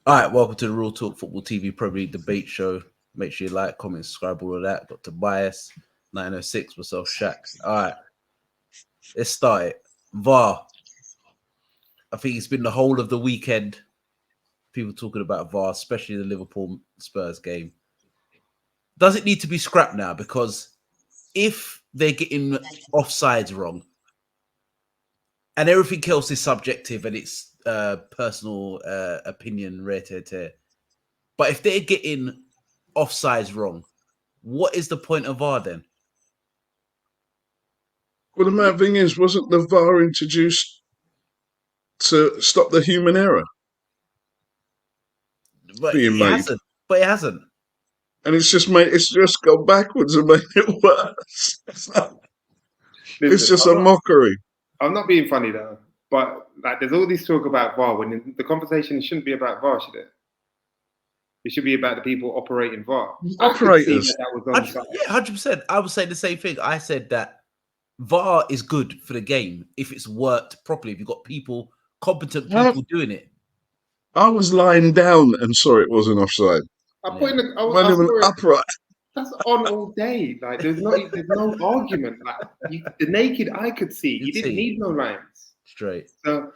All right, welcome to the Real Talk Football TV Premier League debate show. Make sure you like, comment, subscribe, all of that. Got Tobias, 906, myself, Shaq. All right, let's start it. VAR. I think it's been the whole of the weekend. People talking about VAR, especially the Liverpool Spurs game. Does it need to be scrapped now? Because if they're getting offsides wrong and everything else is subjective and it's personal opinion, rare tear. But if they're getting offsides wrong, what is the point of VAR then? Well, the mad thing is, wasn't the VAR introduced to stop the human error being made? But it hasn't. And it's just gone backwards and made it worse. It's just a mockery. I'm not being funny though, but like, there's all this talk about VAR when the conversation shouldn't be about VAR, should it? It should be about the people operating VAR. Operators. Yeah, 100%. I would say the same thing. I said that VAR is good for the game if it's worked properly. If you've got competent people doing it. I was lying down and saw it wasn't offside. Upright. That's on all day. Like there's no argument. Like the naked eye could see. You didn't need no lines. Straight. So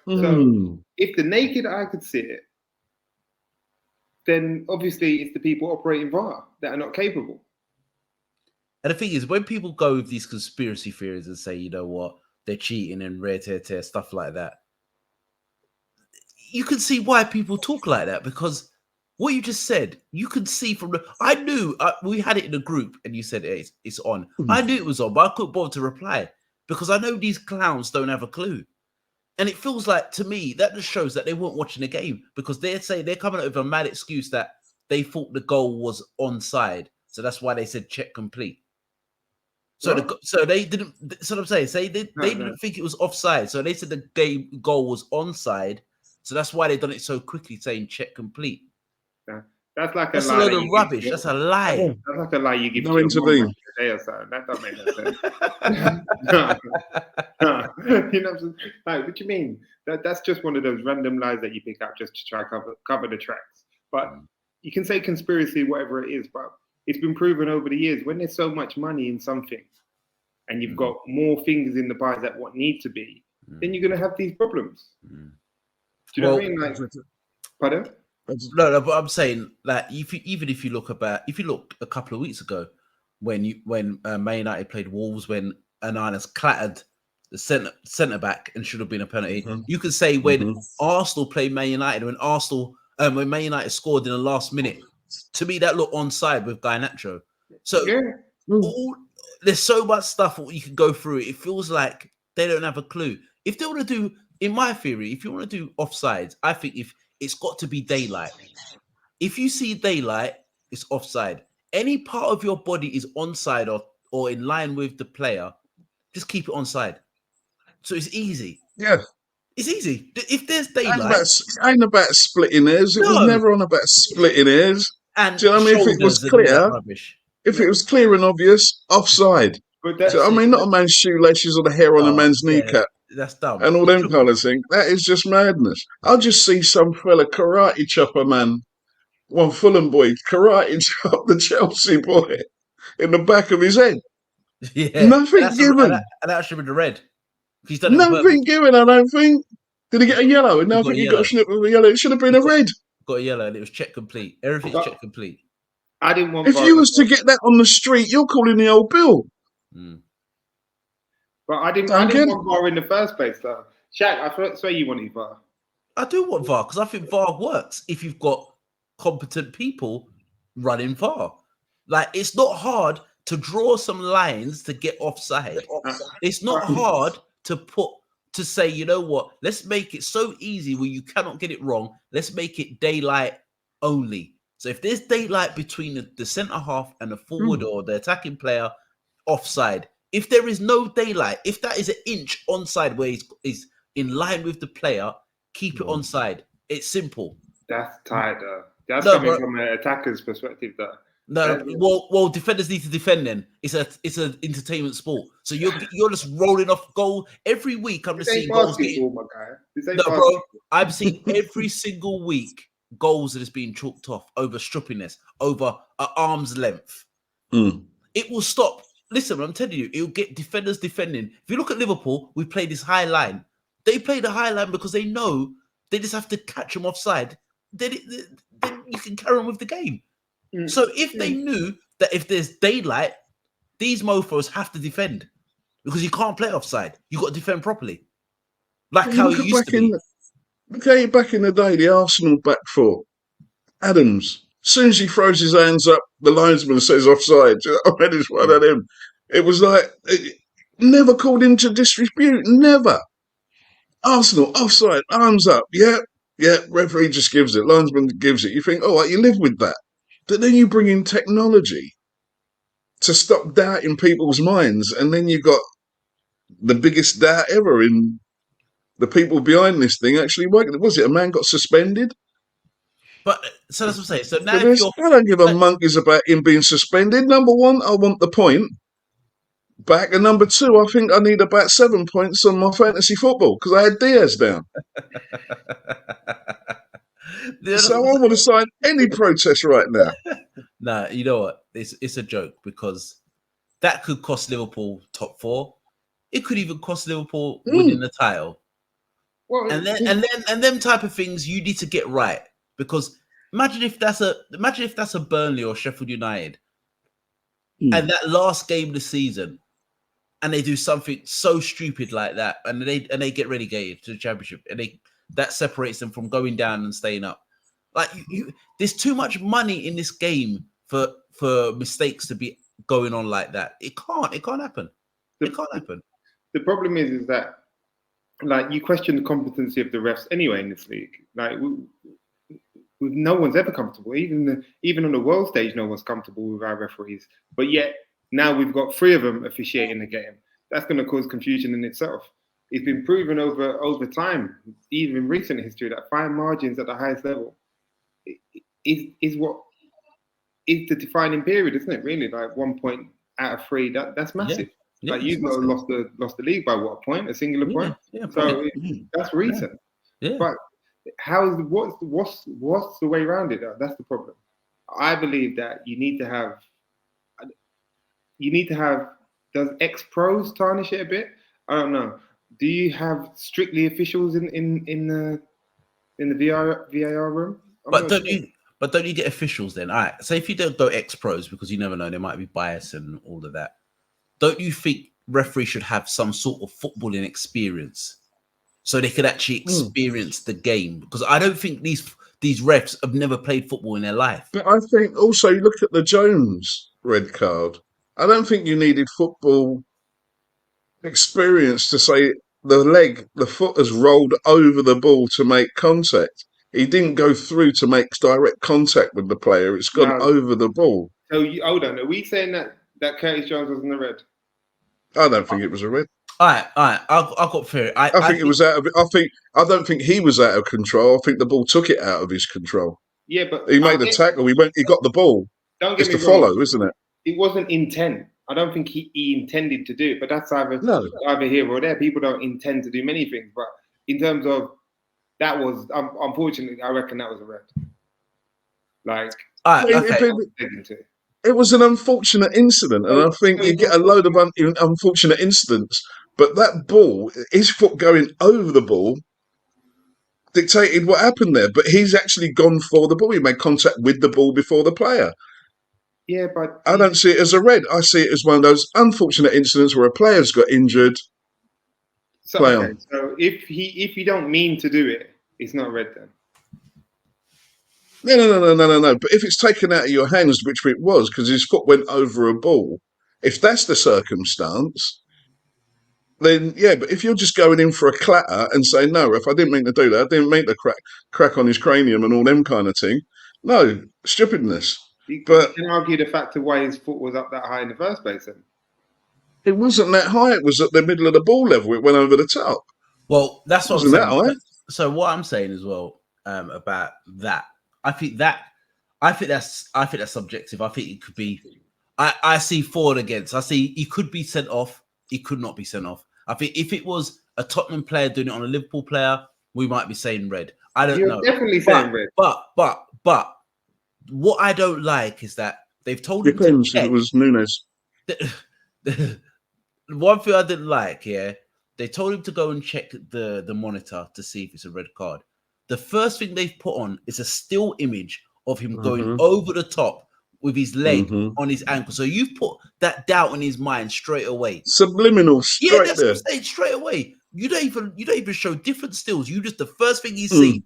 if the naked eye could see it, then obviously it's the people operating VAR that are not capable. And the thing is, when people go with these conspiracy theories and say, you know what, they're cheating and rare tear, stuff like that, you can see why people talk like that, because what you just said, you could see from I knew we had it in a group and you said it's on. I knew it was on, but I couldn't bother to reply because I know these clowns don't have a clue. And it feels like, to me, that just shows that they weren't watching the game, because they're coming up with a mad excuse that they thought the goal was onside. So that's why they said check complete. So they didn't. That's what I'm saying. They didn't think it was offside. So they said the goal was onside. So that's why they done it so quickly, saying check complete. That's like a load of rubbish. That's a lie. That's like a lie you give to intervene. Or something. That don't make no sense. You know, like, what do you mean? That's just one of those random lies that you pick up just to try cover the tracks. But you can say conspiracy, whatever it is, but it's been proven over the years, when there's so much money in something and you've got more fingers in the pie than what need to be, then you're going to have these problems. Do you know what I mean? Like, pardon? No, but I'm saying that even if you look a couple of weeks ago when Man United played Wolves, when Ananas clattered the centre back and should have been a penalty, you could say when Arsenal played Man United, when Man United scored in the last minute, to me that looked onside with Garnacho. So there's so much stuff you can go through. It feels like they don't have a clue. If they want to do, in my theory, if you want to do offsides, I think if it's got to be daylight. If you see daylight, it's offside. Any part of your body is onside or in line with the player, just keep it onside. So it's easy. Yeah. It's easy. If there's daylight... It ain't about splitting hairs. It was never on about splitting hairs. And do you know what I mean? If it was clear, it was clear and obvious, offside. I mean, not a man's shoelaces or the hair on a man's kneecap. That's dumb. And all them kind of things. That is just madness. I'll just see some fella karate chop a man, one Fulham boy, karate chop the Chelsea boy in the back of his head. Yeah. Nothing given. And that should be the red. He's done nothing given, I don't think. Did he get a yellow? No, I think he got a snip of a yellow. It should have been a red. Got a yellow and it was check complete. Everything's check complete. I didn't want. If you was to get that on the street, you're calling the old bill. But I didn't want VAR in the first place, though. Shaq, I swear you wanted VAR. I do want VAR because I think VAR works if you've got competent people running VAR. Like, it's not hard to draw some lines to get offside. It's not hard to say, you know what, let's make it so easy where you cannot get it wrong. Let's make it daylight only. So if there's daylight between the centre half and the forward or the attacking player, offside. If there is no daylight, if that is an inch onside where he's in line with the player, keep it onside. It's simple. That's tight, though. That's coming from an attacker's perspective, though. No, well, defenders need to defend. Then it's an entertainment sport. So you're just rolling off goal every week. I'm just seeing goals. My guy. No, bro. I'm seeing every single week goals that is being chalked off over strippiness, over an arm's length. It will stop. Listen, I'm telling you, it will get defenders defending. If you look at Liverpool, we play this high line. They play the high line because they know they just have to catch them offside. Then you can carry on with the game. So if they knew that if there's daylight, these mofos have to defend because you can't play offside. You got to defend properly, like how it used to be. Look at it back in the day, the Arsenal back four. Adams, as soon as he throws his hands up, the linesman says offside. I read it's one of them. It was like, never called into disrepute, never. Arsenal, offside, arms up, yeah, referee just gives it, linesman gives it. You think, all right, you live with that. But then you bring in technology to stop doubt in people's minds, and then you got the biggest doubt ever in the people behind this thing actually working. Was it a man got suspended? But so that's what I'm saying. So now if you're, I don't give a monkeys about him being suspended. Number one, I want the point back, and number two, I think I need about 7 points on my fantasy football because I had Diaz down. So I want to sign any protest right now. Nah, you know what? It's a joke because that could cost Liverpool top 4. It could even cost Liverpool winning the title. Well, and them type of things you need to get right, because imagine if that's a Burnley or Sheffield United, and that last game of the season, and they do something so stupid like that, and they get relegated to the Championship, and that separates them from going down and staying up. Like there's too much money in this game for mistakes to be going on like that. It can't happen. It can't happen. The problem is that, like, you question the competency of the refs anyway in this league. Like, no one's ever comfortable. Even on the world stage, no one's comfortable with our referees. But yet now we've got 3 of them officiating the game. That's going to cause confusion in itself. It's been proven over time, even in recent history, that fine margins at the highest level is what is the defining period, isn't it? Really, like 1 point out of 3. That's massive. Yeah, like you've lost the league by what point? A singular point. Yeah, so that's recent. Yeah. But what's the way around it? That's the problem. I believe that you need to have. Does ex-pros tarnish it a bit? I don't know. Do you have strictly officials in the VAR room? But don't you get officials then? All right. So if you don't go ex-pros, because you never know, there might be bias and all of that. Don't you think referees should have some sort of footballing experience so they could actually experience the game? Because I don't think these refs have never played football in their life. But I think also you look at the Jones red card. I don't think you needed football experience to say the foot has rolled over the ball to make contact. He didn't go through to make direct contact with the player. It's gone over the ball. So hold on. Are we saying that Curtis Jones wasn't a red? I don't think it was a red. All right. I got fair. I think it was out of. I don't think he was out of control. I think the ball took it out of his control. Yeah, but he made the tackle. He got the ball. Don't get me wrong. Follow, isn't it? It wasn't intent. I don't think he intended to do it. But that's either here or there. People don't intend to do many things. But in terms of that was unfortunately, I reckon that was a red. Like, it was an unfortunate incident, and I think you get a load of unfortunate incidents. But that ball, his foot going over the ball, dictated what happened there. But he's actually gone for the ball. He made contact with the ball before the player. Yeah, but I don't see it as a red. I see it as one of those unfortunate incidents where a player's got injured. So if you don't mean to do it, it's not red then. No. But if it's taken out of your hands, which it was, because his foot went over a ball, if that's the circumstance, then yeah. But if you're just going in for a clatter and saying, no, if I didn't mean to do that, I didn't mean to crack on his cranium and all them kind of thing, no, stupidness. But you can argue the fact of why his foot was up that high in the first place then. It wasn't that high. It was at the middle of the ball level. It went over the top. Well, that's what I'm saying. That high. So what I'm saying as well about that, I think that's subjective. I think it could be. I see for and against. I see he could be sent off. He could not be sent off. I think if it was a Tottenham player doing it on a Liverpool player, we might be saying red. I don't You're know. definitely saying red. But what I don't like is that they've told him to Depends if check. it was Nunes. One thing I didn't like, they told him to go and check the monitor to see if it's a red card. The first thing they've put on is a still image of him going over the top with his leg on his ankle. So you've put that doubt in his mind straight away. Subliminal, straight Yeah, that's there. what I'm saying, straight away. You don't even show different stills. You just the first thing you see,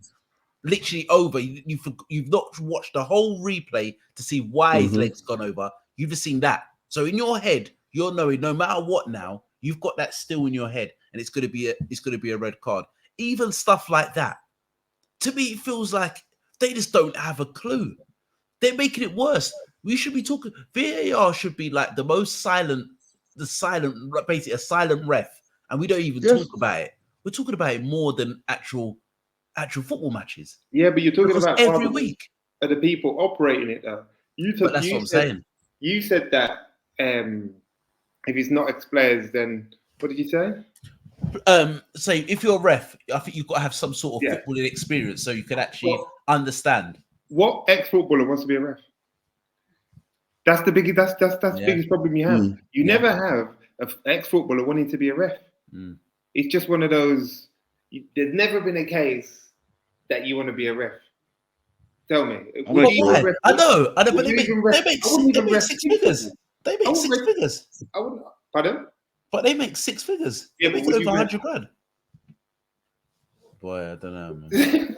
literally over. You've not watched the whole replay to see why his leg's gone over. You've just seen that. So in your head, you're knowing no matter what now, you've got that still in your head, and it's gonna be a red card. Even stuff like that. To me, it feels like they just don't have a clue. They're making it worse. We should be talking. VAR should be like basically a silent ref, and we don't even talk about it. We're talking about it more than actual football matches. Yeah, but you're talking about every week. Are the people operating it though? But that's what I'm saying. You said that if it's not ex-players, then what did you say? Say if you're a ref, I think you've got to have some sort of footballing experience so you can actually understand. What ex-footballer wants to be a ref? That's the biggest. That's the biggest problem you have. You never have an ex-footballer wanting to be a ref. It's just one of those. There's never been a case that you want to be a ref. Tell me. Why? I know, but they make 6 figures. They make 6 figures. I wouldn't. Pardon? But they make 6 figures. Yeah, they make over 100 grand. Boy, I don't know, man.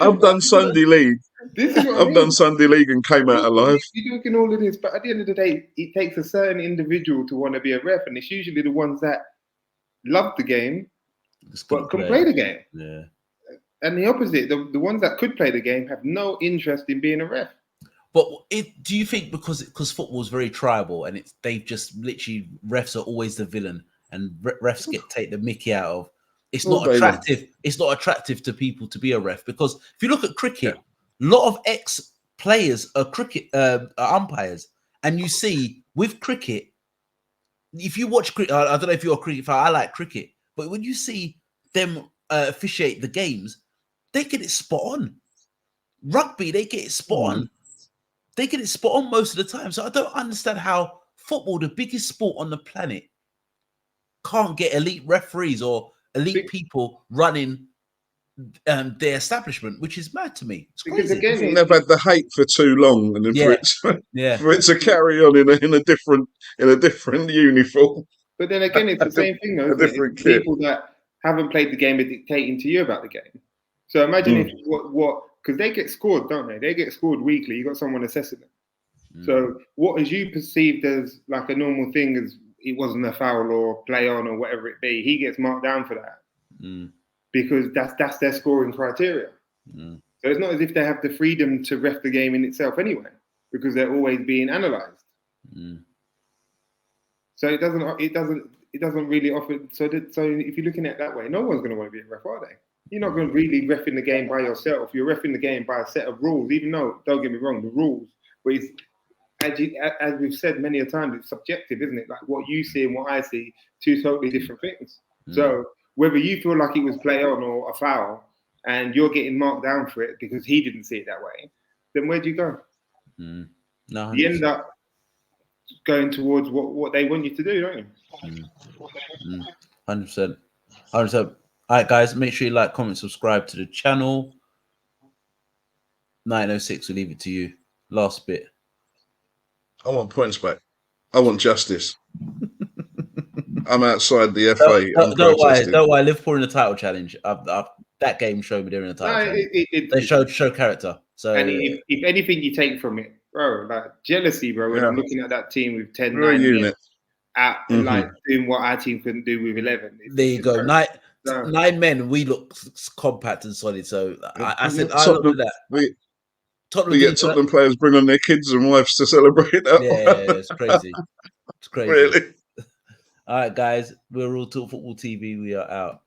I've done Sunday League. I've done Sunday League and came out alive. You're doing all of this, but at the end of the day, it takes a certain individual to want to be a ref, and it's usually the ones that love the game but can play the game. Yeah. And the opposite, the ones that could play the game have no interest in being a ref. But do you think because football is very tribal and they've just literally refs are always the villain and refs take the mickey out of, it's not attractive. It's not attractive to people to be a ref, because if you look at cricket, a lot of ex-players are are umpires, and you see with cricket, if you watch cricket, I don't know if you're a cricket fan, I like cricket, but when you see them officiate the games, they get it spot on. Rugby, they get it spot on. They get it spot on most of the time. So I don't understand how football, the biggest sport on the planet, can't get elite referees or elite people running their establishment, which is mad to me. It's crazy. Again, I think they've had the hate for too long, and for it to carry on in a different uniform. But then again, it's the same thing, though. It's people that haven't played the game are dictating to you about the game. So imagine if because they get scored, don't they? They get scored weekly. You got someone assessing them. So what is you perceived as like a normal thing as it wasn't a foul or play on or whatever it be, he gets marked down for that because that's their scoring criteria. So it's not as if they have the freedom to ref the game in itself anyway, because they're always being analysed. So it doesn't really offer. So if you're looking at it that way, no one's going to want to be a ref, are they? You're not going to really ref in the game by yourself. You're refing the game by a set of rules, even though, don't get me wrong, the rules, but it's, as we've said many a time, it's subjective, isn't it? Like what you see and what I see, two totally different things. So whether you feel like it was play on or a foul and you're getting marked down for it because he didn't see it that way, then where do you go? No, you end up going towards what they want you to do, don't you? 100%. 100%. All right, guys, make sure you like, comment, subscribe to the channel. 906, we'll leave it to you. Last bit. I want points back. I want justice. I'm outside the FA. Don't worry. Liverpool in the title challenge. That game showed me they're in the title challenge. They showed character. So, and if anything you take from it, bro, like jealousy, bro. When I'm looking at that team with 10, 9 unit, like doing what our team couldn't do with 11. There you go. 9 men. We look compact and solid. So I said, I looked at that. We get Tottenham players bring on their kids and wives to celebrate that. Yeah, it's crazy. It's crazy. Really? All right, guys. We're All Talk Football TV. We are out.